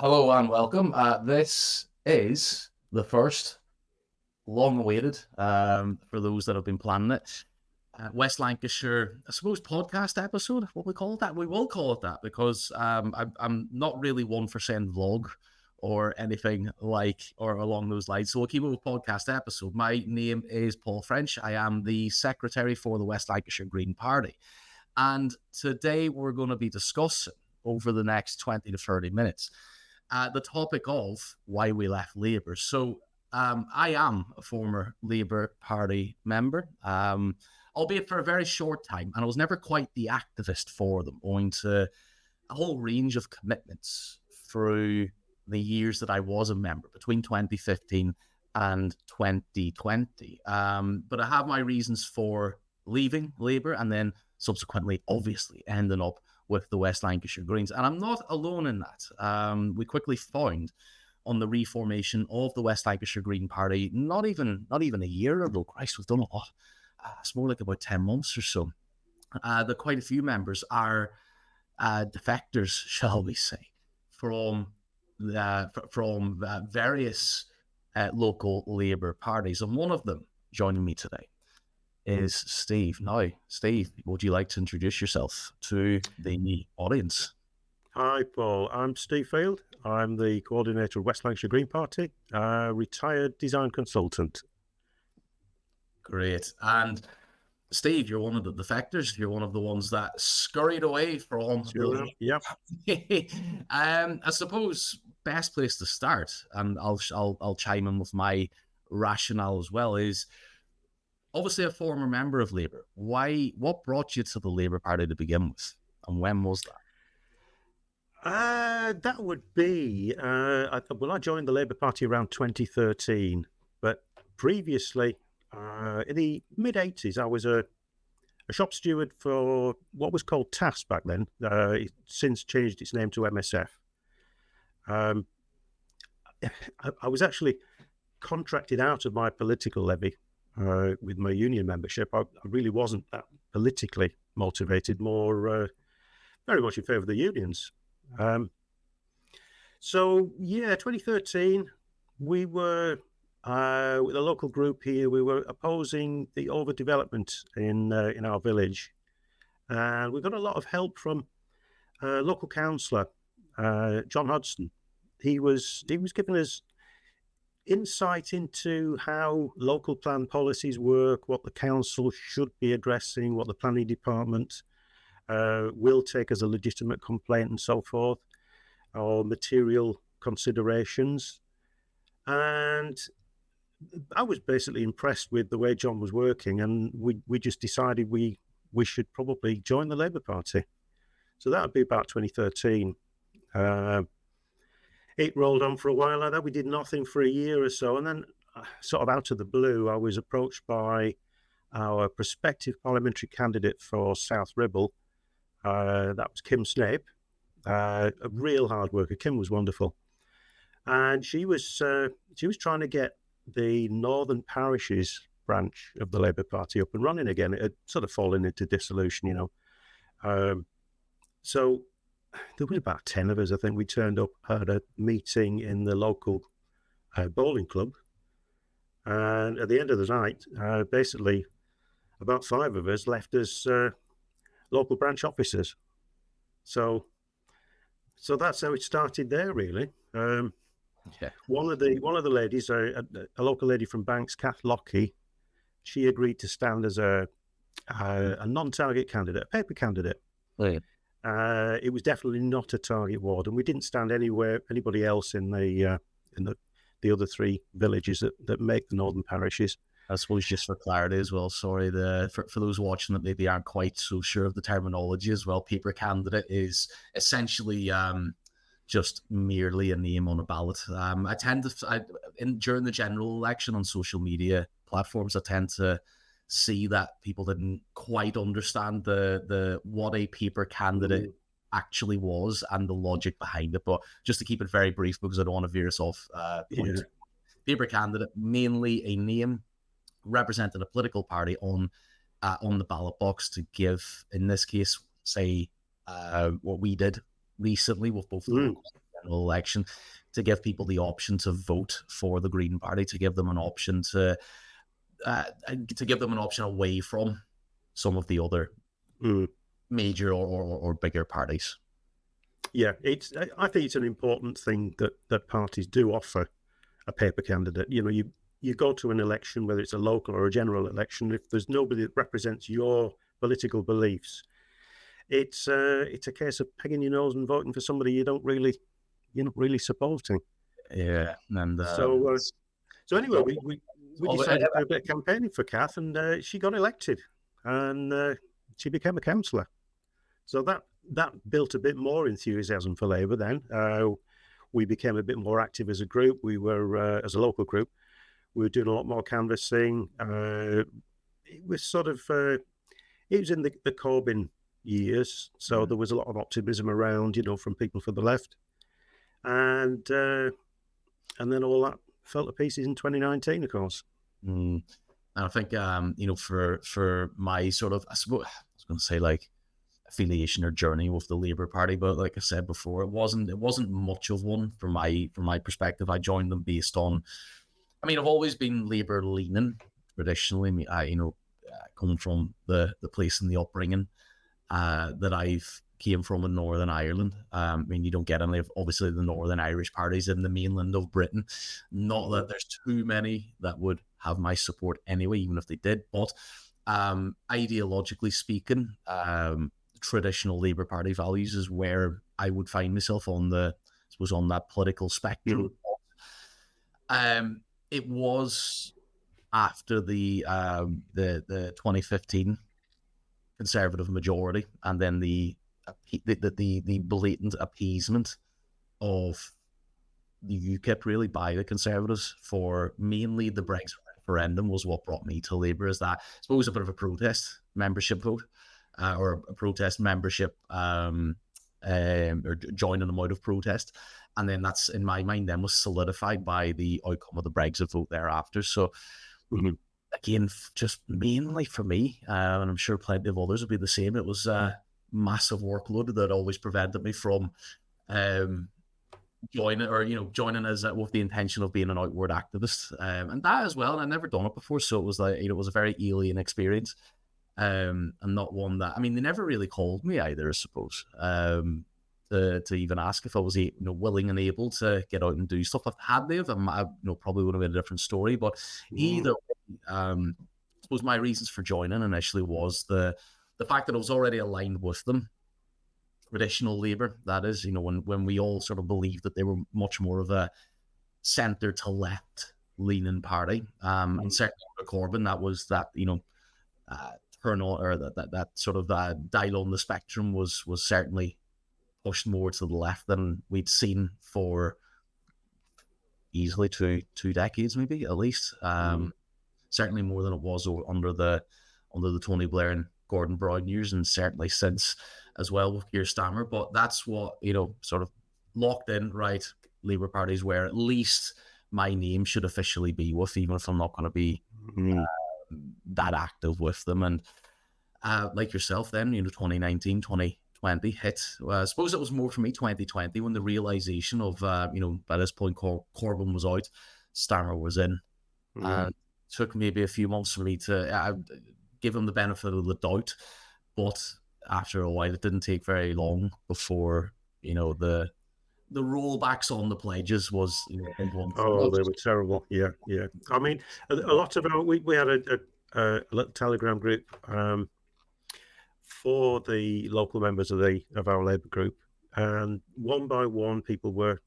Hello and welcome. This is the first long-awaited, for those that have been planning it, West Lancashire, I suppose, podcast episode. What we call it that? We will call it that because I'm not really one for saying vlog or anything like or along those lines. So we'll keep it with podcast episode. My name is Paul French. I am the secretary for the West Lancashire Green Party. And today we're going to be discussing over the next 20 to 30 minutes the topic of why we left Labour. So I am a former Labour Party member, albeit for a very short time, and I was never quite the activist for them, owing to a whole range of commitments through the years that I was a member, between 2015 and 2020. But I have my reasons for leaving Labour and then subsequently, obviously, ending up with the West Lancashire Greens. And I'm not alone in that. We quickly found on the reformation of the West Lancashire Green Party, not even a year ago. Christ, we've done a lot. It's more like about 10 months or so. That quite a few members are defectors, shall we say, from various local Labour parties. And one of them joining me today is Steve. Now, Steve, would you like to introduce yourself to the audience? Hi, Paul. I'm Steve Field. I'm the coordinator of West Lancashire Green Party, retired design consultant. Great. And Steve, you're one of the defectors. You're one of the ones that scurried away from. Sure. Yep. I suppose best place to start, and I'll chime in with my rationale as well, is obviously a former member of Labour. What brought you to the Labour Party to begin with, and when was that? That would be, I joined the Labour Party around 2013, but previously, in the mid-80s, I was a shop steward for what was called TAFS back then. It's since changed its name to MSF. I was actually contracted out of my political levy with my union membership. I really wasn't that politically motivated, more very much in favour of the unions. So, 2013, we were, with a local group here, we were opposing the overdevelopment in our village. And we got a lot of help from local councillor, John Hodgson. He was giving us insight into how local plan policies work, what the council should be addressing, what the planning department will take as a legitimate complaint and so forth, or material considerations. And I was basically impressed with the way John was working, and we just decided we should probably join the Labour Party. So that would be about 2013. It rolled on for a while like that. We did nothing for a year or so, and then sort of out of the blue, I was approached by our prospective parliamentary candidate for South Ribble. That was Kim Snape, a real hard worker. Kim was wonderful, and she was trying to get the Northern Parishes branch of the Labour Party up and running again. It had sort of fallen into dissolution, So there was about 10 of us, I think. We turned up at a meeting in the local bowling club. And at the end of the night, basically about 5 of us left as local branch officers. So that's how it started there, really. One of the ladies, a local lady from Banks, Kath Lockie, she agreed to stand as a non-target candidate, a paper candidate. Right. It was definitely not a target ward, and we didn't stand anybody else in the other 3 villages that make the Northern Parishes. I suppose just for clarity as well, sorry, for those watching that maybe aren't quite so sure of the terminology as well, paper candidate is essentially just merely a name on a ballot. I tend to, during the general election on social media platforms, I tend to see that people didn't quite understand the what a paper candidate actually was and the logic behind it. But just to keep it very brief, because I don't want to veer us off point. Paper candidate, mainly a name representing a political party on the ballot box to give, in this case, say what we did recently with both general election, to give people the option to vote for the Green Party, to give them an option to give them an option away from some of the other major or bigger parties. Yeah, I think it's an important thing that parties do offer a paper candidate. You go to an election, whether it's a local or a general election, if there's nobody that represents your political beliefs, it's a case of pegging your nose and voting for somebody you're not really supporting. Yeah, and so anyway, we decided to do a bit of campaigning for Kath, and she got elected, and she became a councillor. So that built a bit more enthusiasm for Labour. Then we became a bit more active as a group. We were as a local group. We were doing a lot more canvassing. It was sort of it was in the Corbyn years, so there was a lot of optimism around, from people for the left, and then all that fell to pieces in 2019, of course. And I think for my sort of, I suppose I was going to say like affiliation or journey with the Labour Party, but like I said before, it wasn't much of one from my perspective. I joined them based on, I've always been Labour leaning traditionally. Coming from the place and the upbringing that I've came from in Northern Ireland. You don't get any of obviously the Northern Irish parties in the mainland of Britain. Not that there's too many that would have my support anyway, even if they did. But ideologically speaking, traditional Labour Party values is where I would find myself on that political spectrum. It was after the 2015 Conservative majority, and then the blatant appeasement of the UKIP really by the Conservatives for mainly the Brexit referendum was what brought me to Labour. Is that, I suppose, a bit of a protest membership vote or a protest membership or joining them out of protest. And then that's, in my mind, then was solidified by the outcome of the Brexit vote thereafter. So again, just mainly for me, and I'm sure plenty of others would be the same, it was a massive workload that always prevented me from joining as with the intention of being an outward activist, and that as well. And I'd never done it before, so it was like it was a very alien experience, and not one that they never really called me either, I suppose, to even ask if I was willing and able to get out and do stuff. Had they have, I probably would have been a different story. But either way, I suppose my reasons for joining initially was the fact that I was already aligned with them. Traditional Labour, that is, when we all sort of believed that they were much more of a centre to left leaning party, and certainly for Corbyn, that was that turn on, or that sort of dial on the spectrum was certainly pushed more to the left than we'd seen for easily two decades, maybe at least. Certainly more than it was under the Tony Blair and Gordon Brown years, and certainly since as well with Keir Starmer. But that's what sort of locked in, right? Labour Party's where at least my name should officially be with, even if I'm not going to be that active with them. And like yourself, then 2019, 2020 hit. I suppose it was more for me 2020 when the realization of by this point Corbyn was out, Starmer was in, and it took maybe a few months for me to give him the benefit of the doubt. But after a while, it didn't take very long before the rollbacks on the pledges was big one. Oh, they were terrible. Yeah. I mean, a lot of we had a little Telegram group for the local members of our Labour group, and one by one, people were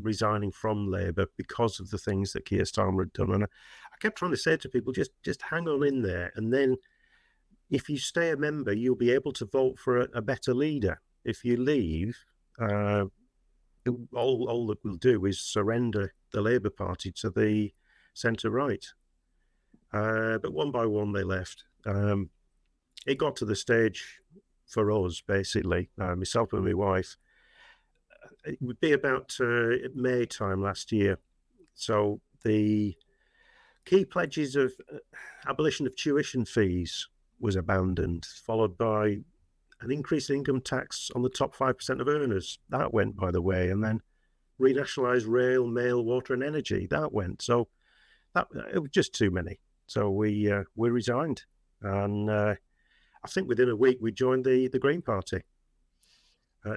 resigning from Labour because of the things that Keir Starmer had done. And I kept trying to say to people, just hang on in there, and then if you stay a member, you'll be able to vote for a better leader. If you leave, all that will do is surrender the Labour Party to the centre-right. But one by one, they left. It got to the stage for us, basically, myself and my wife. It would be about May time last year. So the key pledges of abolition of tuition fees was abandoned, followed by an increase in income tax on the top 5% of earners. That went, by the way. And then renationalised rail, mail, water and energy. That went. So it was just too many. So we resigned. And I think within a week we joined the Green Party.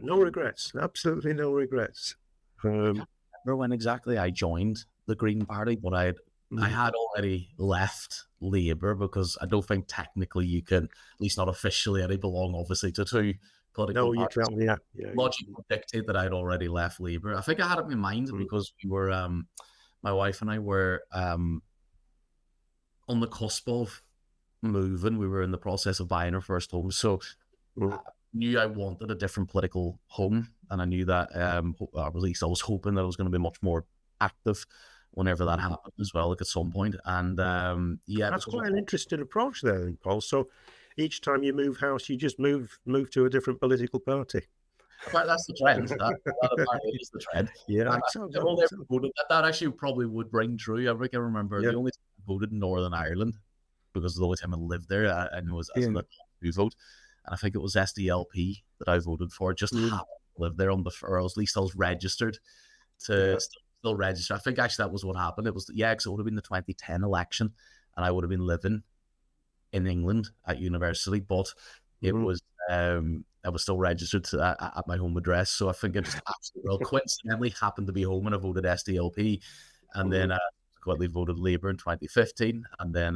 No regrets. Absolutely no regrets. I remember when exactly I joined the Green Party, but I had already left Labour, because I don't think technically you can, at least not officially, I belong obviously to two political parties. You can't. Yeah. Logic would dictate that I'd already left Labour. I think I had it in my mind because we were, my wife and I were on the cusp of moving. We were in the process of buying our first home, so I knew I wanted a different political home, and I knew that, or at least I was hoping that I was going to be much more active whenever that happened as well, like at some point. And that's quite an interesting approach there, Paul. So each time you move house, you just move to a different political party. That's the trend. That apparently is the trend. Yeah, that actually probably would ring true. I remember the only time I voted in Northern Ireland, because the only time I lived there, and it was as a vote, and I think it was SDLP that I voted for. Just happened to live there or at least I was registered to still register. I think actually that was what happened. It was because it would have been the 2010 election, and I would have been living in England at university, but it was I was still registered at my home address. So I think it just absolutely coincidentally happened to be home, and I voted SDLP, and then subsequently voted Labour in 2015, and then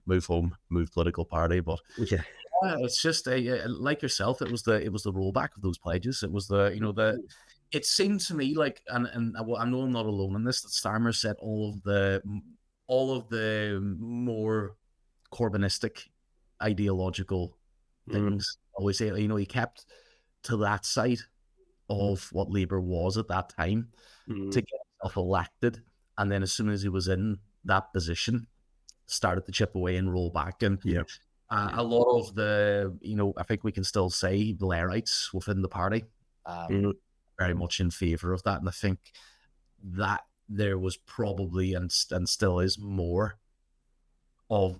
move home, move political party. But it's just like yourself, it was the rollback of those pledges. It was it seemed to me like, and I know I'm not alone in this, that Starmer said all of the more Corbynistic ideological things. Always say, he kept to that side of what Labour was at that time to get himself elected, and then as soon as he was in that position, started to chip away and roll back. And a lot of the, I think we can still say Blairites within the party very much in favour of that, and I think that there was probably and still is more of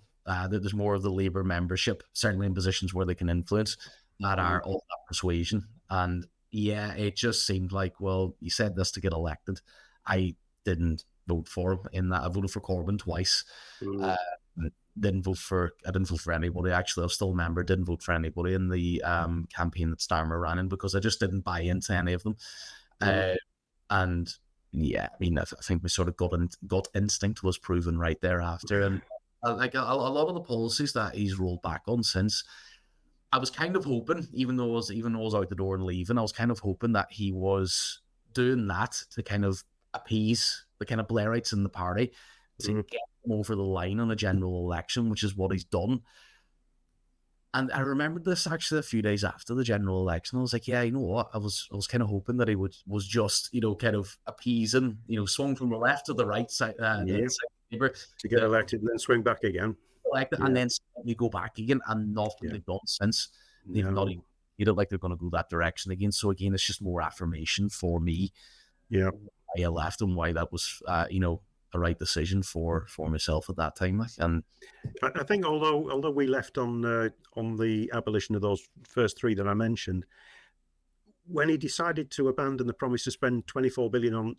there's more of the Labour membership, certainly in positions where they can influence, that are of that persuasion. And it just seemed like, well, you said this to get elected. I didn't vote for him in that. I voted for Corbyn twice. I didn't vote for anybody. Actually, I was still a member. Didn't vote for anybody in the campaign that Starmer ran in, because I just didn't buy into any of them. And I think my sort of gut instinct was proven right thereafter. And like a lot of the policies that he's rolled back on since, I was kind of hoping, even though I was out the door and leaving, I was kind of hoping that he was doing that to kind of appease the kind of Blairites in the party, to get them over the line on a general election, which is what he's done. And I remembered this actually a few days after the general election. I was like, you know what? I was kind of hoping that he was just, kind of appeasing, swung from the left to the right side, to get elected and then swing back again. And then we go back again, and nothing they've done since. They've not even, you don't like they're going to go that direction again. So again, it's just more affirmation for me. Why I left, and why that was, a right decision for myself at that time. And I think although we left on the abolition of those first three that I mentioned, when he decided to abandon the promise to spend 24 billion on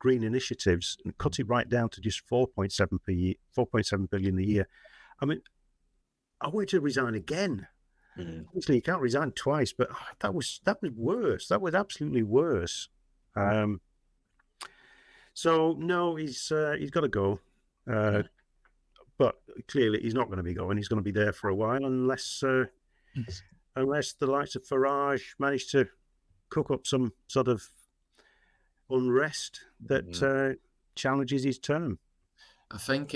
green initiatives and cut it right down to just 4.7 billion a year, I mean, I wanted to resign again. Obviously, you can't resign twice, but that was worse. That was absolutely worse. So no, he's got to go. But clearly, he's not going to be going. He's going to be there for a while, unless the likes of Farage manage to cook up some sort of unrest that challenges his term. I think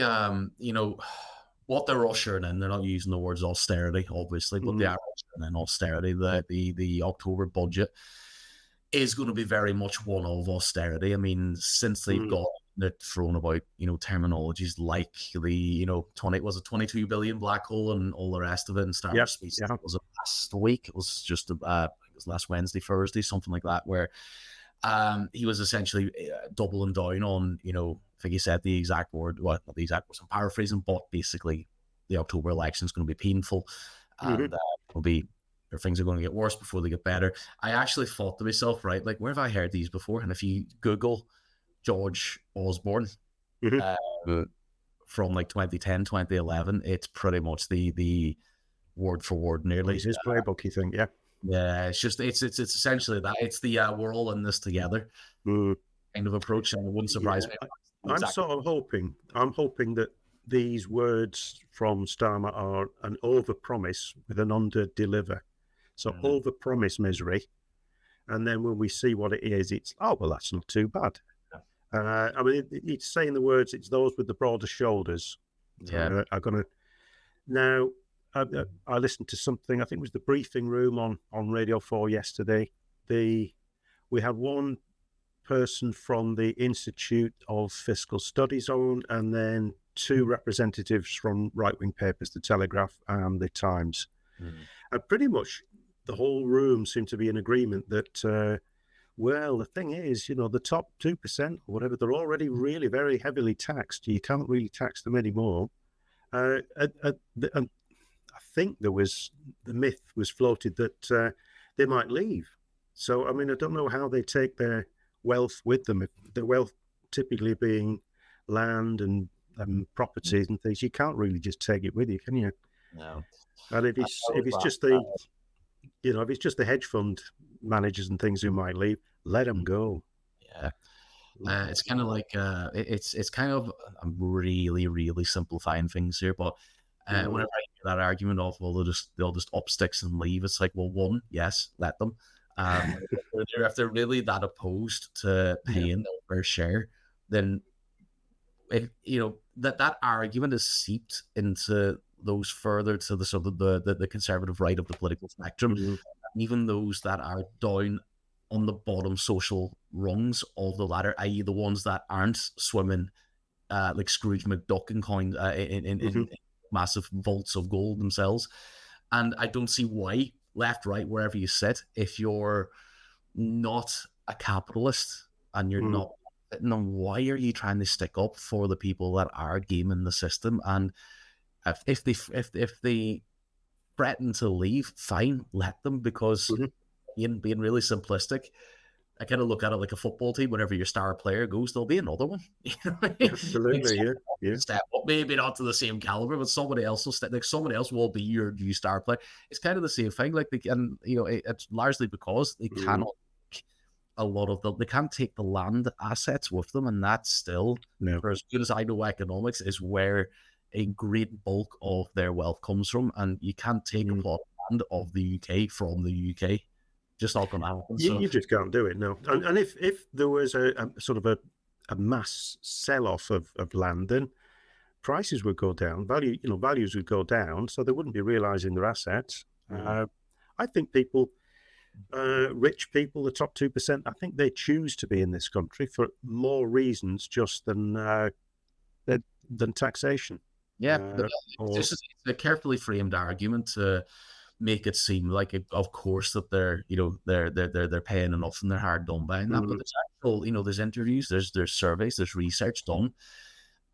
what they're ushering in, they're not using the words austerity, obviously, but they are ushering in austerity. The October budget is going to be very much one of austerity. I mean, since they've thrown about, terminologies like the, 22 billion black hole and all the rest of it, and Starmer speech was it last week? It was just it was last Wednesday, Thursday, something like that, where he was essentially doubling down on, I think he said the exact word, well, not the exact words, I'm paraphrasing, but basically the October election is going to be painful. and will be or things are going to get worse before they get better. I actually thought to myself, right, like where have I heard these before? And if you Google George Osborne uh, from like 2010, 2011, it's pretty much the word for word nearly. It's his playbook, you think, yeah? Yeah, it's just it's essentially that. It's the we're all in this together kind of approach, and it wouldn't surprise me. I'm sort of hoping that these words from Starmer are an over-promise with an under-deliver. So over-promise misery, and then when we see what it is, it's, oh, well, that's not too bad. I mean, it's saying the words, it's those with the broader shoulders. Yeah. Are going to... Now, I listened to something, I think it was the briefing room on Radio 4 yesterday. We had one person from the Institute of Fiscal Studies on, and then two representatives from right-wing papers, The Telegraph and The Times. And pretty much the whole room seemed to be in agreement that, well, the thing is, the top 2% or whatever, they're already really very heavily taxed. You can't really tax them anymore. And I think the myth was floated that they might leave. So, I mean, I don't know how they take their wealth with them. If their wealth typically being land and properties and things, you can't really just take it with you, can you? No. And if it's just if it's just the hedge fund managers and things who might leave, let them go. Yeah. It's kind of like it's kind of, I'm really, really simplifying things here, but whenever I hear that argument of, well, they'll just up sticks and leave, it's like, well, one, yes, let them. If they're really that opposed to paying their fair share, then that argument is seeped into those further to the sort of the conservative right of the political spectrum, even those that are down on the bottom social rungs of the ladder, i.e. the ones that aren't swimming like Scrooge McDuck in massive vaults of gold themselves. And I don't see why, left, right, wherever you sit, if you're not a capitalist and you're not, why are you trying to stick up for the people that are gaming the system? And if they threaten to leave, fine, let them, because being really simplistic, I kind of look at it like a football team. Whenever your star player goes, there'll be another one. Absolutely, yeah. Step up, maybe not to the same caliber, but somebody else will step. Like someone else will be your new star player. It's kind of the same thing. Like it's largely because they cannot they can't take the land assets with them, and that's still, for as good as I know economics, is where a great bulk of their wealth comes from, and you can't take a plot of land of the UK from the UK. Just not going to happen. You just can't do it, no. And if there was a sort of a mass sell-off of land, then prices would go down, values would go down, so they wouldn't be realising their assets. I think people, rich people, the top 2%, I think they choose to be in this country for more reasons just than taxation. Yeah, it's a carefully framed argument to make it seem like, of course, that they're paying enough and they're hard done by that. But there's actual, there's interviews, there's surveys, there's research done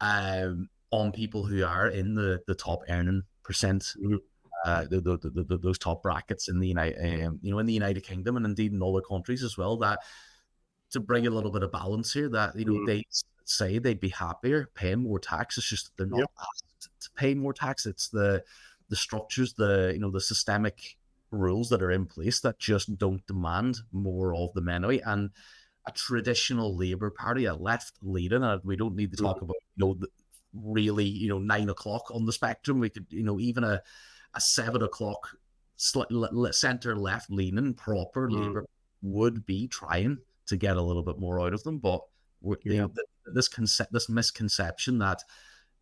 on people who are in the top earning percent, those top brackets in the United Kingdom, and indeed in other countries as well. That, to bring a little bit of balance here, that they say they'd be happier paying more tax. It's just that they're not asked to pay more tax. It's the structures, the systemic rules that are in place that just don't demand more of them anyway. And a traditional Labour Party, a left leading, and we don't need to talk about really 9 o'clock on the spectrum. We could even a 7 o'clock centre left leaning proper Labour would be trying to get a little bit more out of them, but this misconception that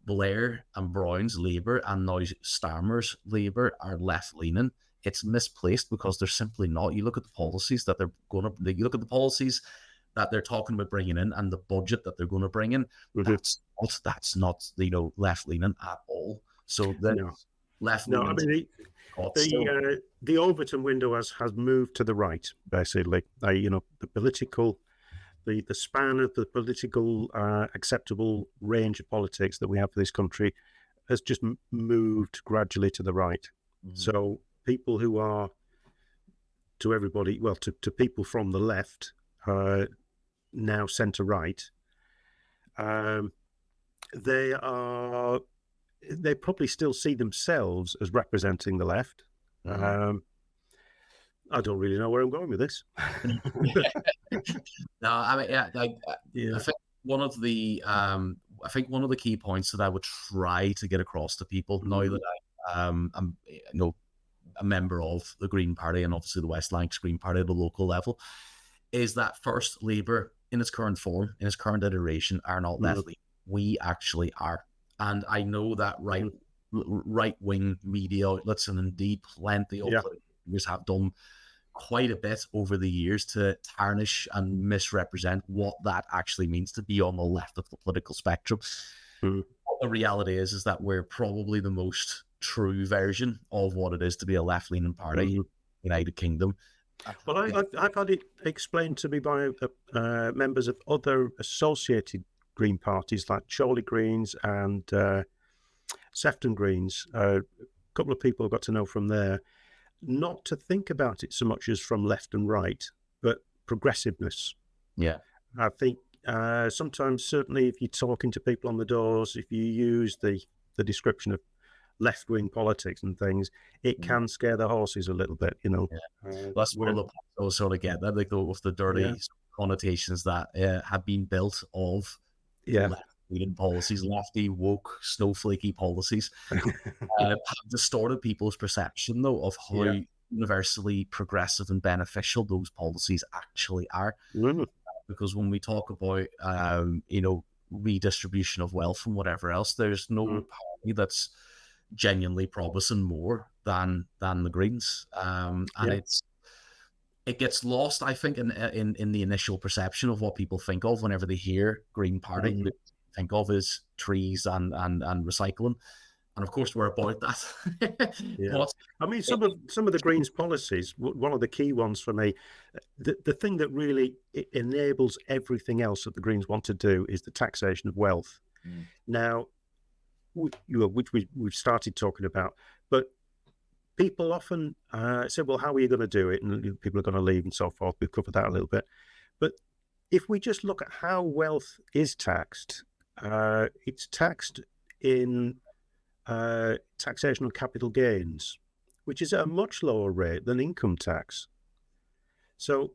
Blair and Brown's Labour and now Starmer's Labour are left-leaning, it's misplaced, because they're simply not. You look at the policies that you look at the policies that they're talking about bringing in, and the budget that they're going to bring in. That's not left-leaning at all. So left-leaning. No, I mean the Overton window has moved to the right, basically. The political. The span of the political acceptable range of politics that we have for this country has just moved gradually to the right. So people who are, to everybody, well, to people from the left, now centre right, they probably still see themselves as representing the left. I don't really know where I'm going with this. No, I mean, I think one of the key points that I would try to get across to people now that I'm a member of the Green Party and obviously the West Lancs Green Party at the local level, is that first, Labour in its current form, in its current iteration, are not left leaning. We actually are, and I know that right wing media outlets and indeed plenty of leaders have done quite a bit over the years to tarnish and misrepresent what that actually means to be on the left of the political spectrum. What the reality is that we're probably the most true version of what it is to be a left-leaning party in the United Kingdom. Well, I've had it explained to me by members of other associated Green parties like Chorley Greens and Sefton Greens. A couple of people got to know from there, not to think about it so much as from left and right, but progressiveness. Yeah. I think sometimes, certainly if you're talking to people on the doors, if you use the description of left-wing politics and things, it can scare the horses a little bit, That's one of the points I was sort of get that, like with the dirty connotations that have been built of left-leaning policies, lefty, woke, snowflakey policies, have distorted people's perception, though, of how universally progressive and beneficial those policies actually are. Because when we talk about, redistribution of wealth and whatever else, there's no party that's genuinely promising more than the Greens, and it gets lost, I think, in the initial perception of what people think of whenever they hear Green Party. They think of is trees and recycling, and of course we're about that. But, I mean, some of the Greens policies, one of the key ones for me, the thing that really enables everything else that the Greens want to do is the taxation of wealth. Now, which we've started talking about, but people often say, well, how are you going to do it? And people are going to leave and so forth. We've covered that a little bit. But if we just look at how wealth is taxed, it's taxed in taxation on capital gains, which is at a much lower rate than income tax. So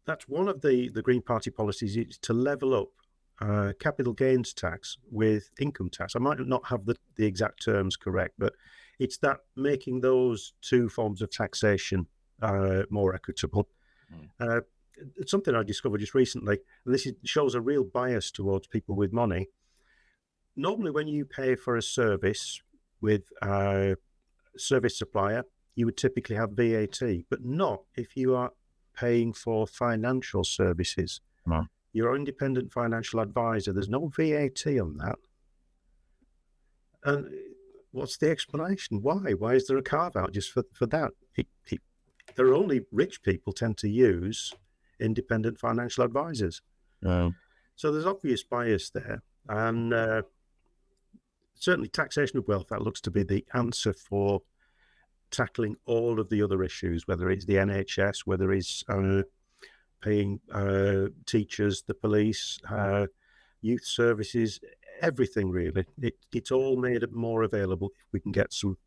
that's one of the Green Party policies, is to level up capital gains tax with income tax. I might not have the exact terms correct, but it's that making those two forms of taxation more equitable. It's something I discovered just recently, and this shows a real bias towards people with money. Normally, when you pay for a service with a service supplier, you would typically have VAT, but not if you are paying for financial services. Your independent financial advisor, there's no VAT on that. And what's the explanation? Why? Why is there a carve-out just for that? There are only rich people tend to use independent financial advisors. So there's obvious bias there. And certainly taxation of wealth, that looks to be the answer for tackling all of the other issues, whether it's the NHS, whether it's paying teachers, the police, youth services, everything really. It's all made more available if we can get some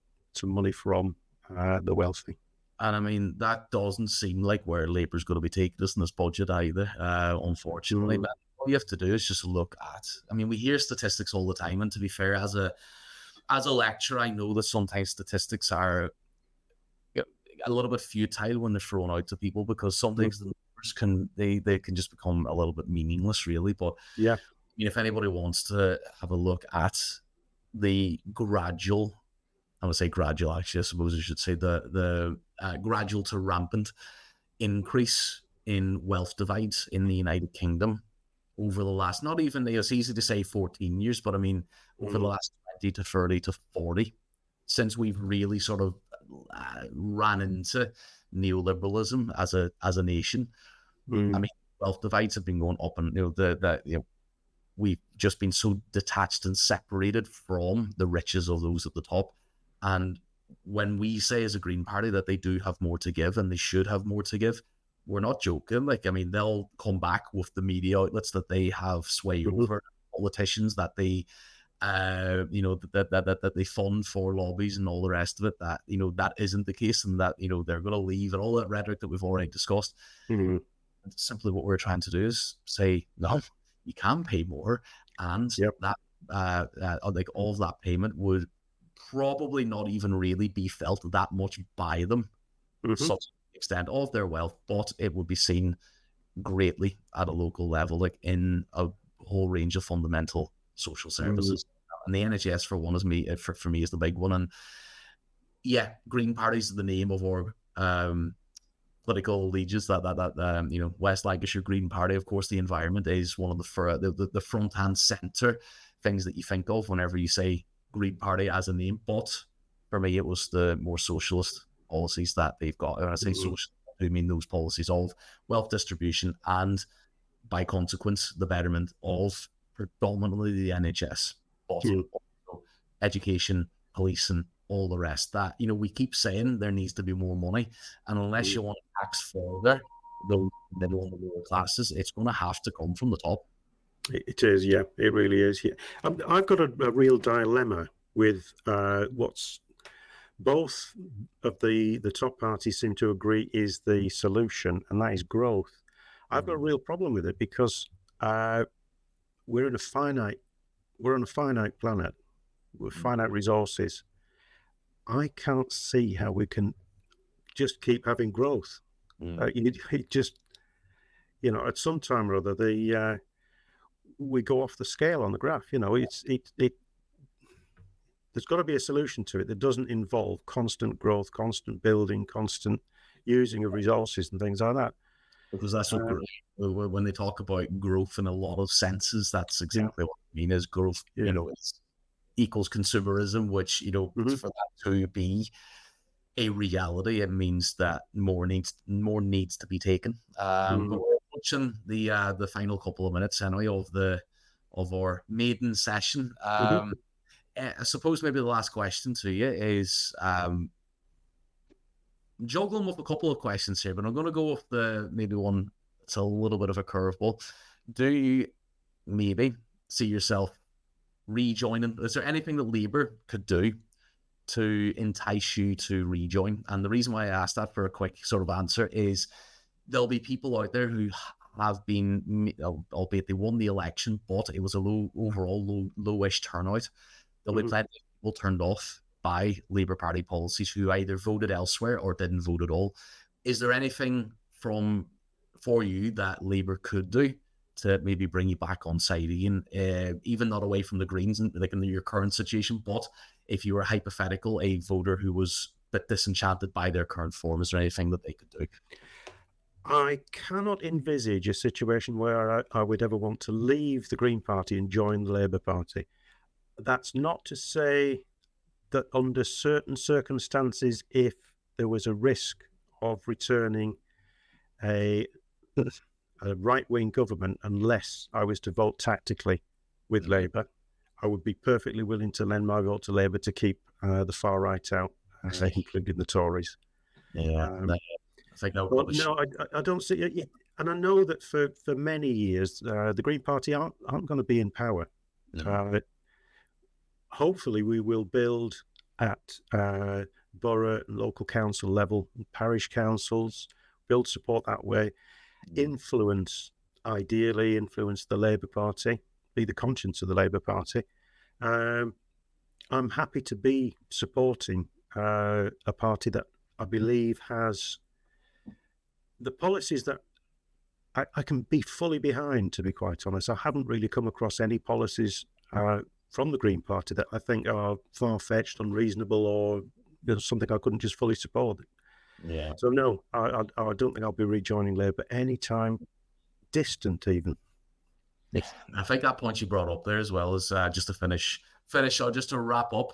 money from the wealthy. And I mean, that doesn't seem like where Labour's going to be taking us in this budget either, unfortunately. But all you have to do is just look at, I mean, we hear statistics all the time, and to be fair, as a lecturer, I know that sometimes statistics are a little bit futile when they're thrown out to people, because sometimes the numbers can just become a little bit meaningless, really. But I mean, if anybody wants to have a look at the gradual, I would say gradual, actually, I suppose I should say the gradual to rampant increase in wealth divides in the United Kingdom over the last, not even, it's easy to say 14 years, but I mean, over the last 20 to 30 to 40, since we've really sort of ran into neoliberalism as a nation. I mean, wealth divides have been going up, and we've just been so detached and separated from the riches of those at the top. And when we say as a Green Party that they do have more to give and they should have more to give, we're not joking. Like, I mean, they'll come back with the media outlets that they have sway Mhm. over, politicians that they, that they fund for lobbies and all the rest of it. That that isn't the case, and that they're going to leave, and all that rhetoric that we've already discussed. Mhm. Simply, what we're trying to do is say, no, you can pay more, and Yep. that like all of that payment would probably not even really be felt that much by them, Mhm. such extent of their wealth, but it would be seen greatly at a local level, like in a whole range of fundamental social services. And the NHS, for one, for me is the big one. And yeah, Green Party's the name of our political allegiance. That West Lancashire Green Party. Of course, the environment is one of the front and center things that you think of whenever you say Green Party as a name. But for me, it was the more socialist policies that they've got. And when I say social, I do mean those policies of wealth distribution and, by consequence, the betterment of predominantly the NHS, but also education, policing, all the rest. That we keep saying there needs to be more money, and unless you want to tax further the middle and the lower classes, it's going to have to come from the top. It is, yeah, it really is. Yeah, I've got a real dilemma with what's both of the top parties seem to agree is the solution, and that is growth. I've got a real problem with it because we're on a finite planet with finite resources. I can't see how we can just keep having growth. It just, at some time or other, we go off the scale on the graph. There's got to be a solution to it that doesn't involve constant growth, constant building, constant using of resources and things like that. Because that's what when they talk about growth in a lot of senses, that's exactly what I mean is growth. Yeah. It's equals consumerism, which for that to be a reality, it means that more needs to be taken. But we're watching the final couple of minutes anyway of our maiden session. I suppose maybe the last question to you is juggling with a couple of questions here, but I'm going to go with the maybe one that's a little bit of a curveball. Do you maybe see yourself rejoining? Is there anything that Labour could do to entice you to rejoin? And the reason why I asked that for a quick sort of answer is there'll be people out there who have been, albeit they won the election, but it was a lowish turnout. There'll be plenty of people turned off by Labour Party policies who either voted elsewhere or didn't vote at all. Is there anything for you that Labour could do to maybe bring you back on side again, even not away from the Greens, like in your current situation, but if you were hypothetical, a voter who was a bit disenchanted by their current form, is there anything that they could do? I cannot envisage a situation where I would ever want to leave the Green Party and join the Labour Party. That's not to say that under certain circumstances, if there was a risk of returning a right-wing government, unless I was to vote tactically with Labour, I would be perfectly willing to lend my vote to Labour to keep the far right out, including the Tories. Yeah, I think that would no, I don't see it. And I know that for many years, the Green Party aren't going to be in power. No. Hopefully, we will build at borough and local council level, parish councils, build support that way, ideally influence the Labour Party, be the conscience of the Labour Party. I'm happy to be supporting a party that I believe has the policies that I can be fully behind, to be quite honest. I haven't really come across any policies from the Green Party that I think are far-fetched, unreasonable, or something I couldn't just fully support. Yeah. So no, I don't think I'll be rejoining Labour anytime distant, even. I think that point you brought up there as well is just to finish or just to wrap up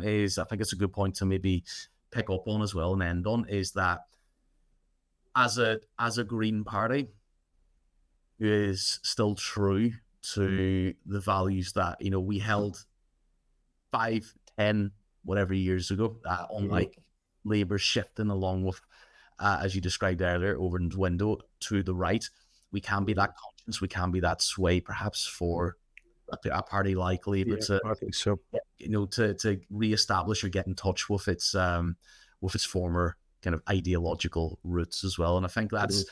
is I think it's a good point to maybe pick up on as well and end on is that as a Green Party who is still true to the values that we held 5, 10, whatever years ago, unlike Labour shifting along with, as you described earlier, over in the window to the right. We can be that conscience, we can be that sway perhaps for a party like Labour to, I think so. to reestablish or get in touch with its former kind of ideological roots as well. And I think that's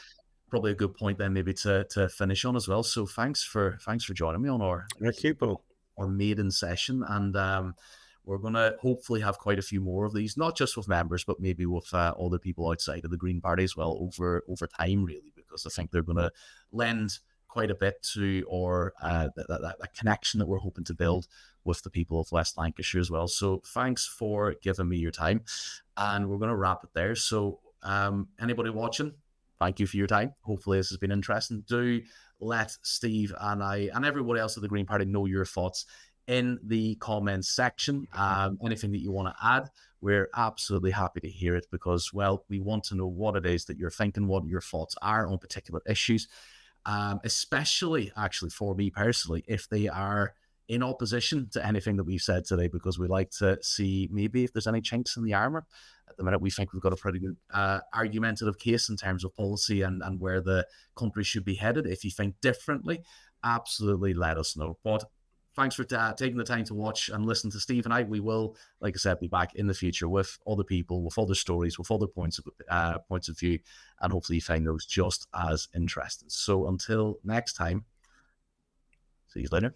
probably a good point then maybe to finish on as well. So thanks for joining me on our maiden session, and we're going to hopefully have quite a few more of these, not just with members, but maybe with other people outside of the Green Party as well over time, really, because I think they're going to lend quite a bit to or that connection that we're hoping to build with the people of West Lancashire as well. So thanks for giving me your time, and we're going to wrap it there. So anybody watching, thank you for your time. Hopefully this has been interesting. Do let Steve and I and everybody else of the Green Party know your thoughts in the comments section. Anything that you want to add, we're absolutely happy to hear it, because, well, we want to know what it is that you're thinking, what your thoughts are on particular issues, especially actually for me personally, if they are in opposition to anything that we've said today, because we like to see maybe if there's any chinks in the armor. At the minute, we think we've got a pretty good argumentative case in terms of policy and where the country should be headed. If you think differently, absolutely let us know. But thanks for taking the time to watch and listen to Steve and I. We will, like I said, be back in the future with other people, with other stories, with other points of view, and hopefully you find those just as interesting. So until next time, see you later.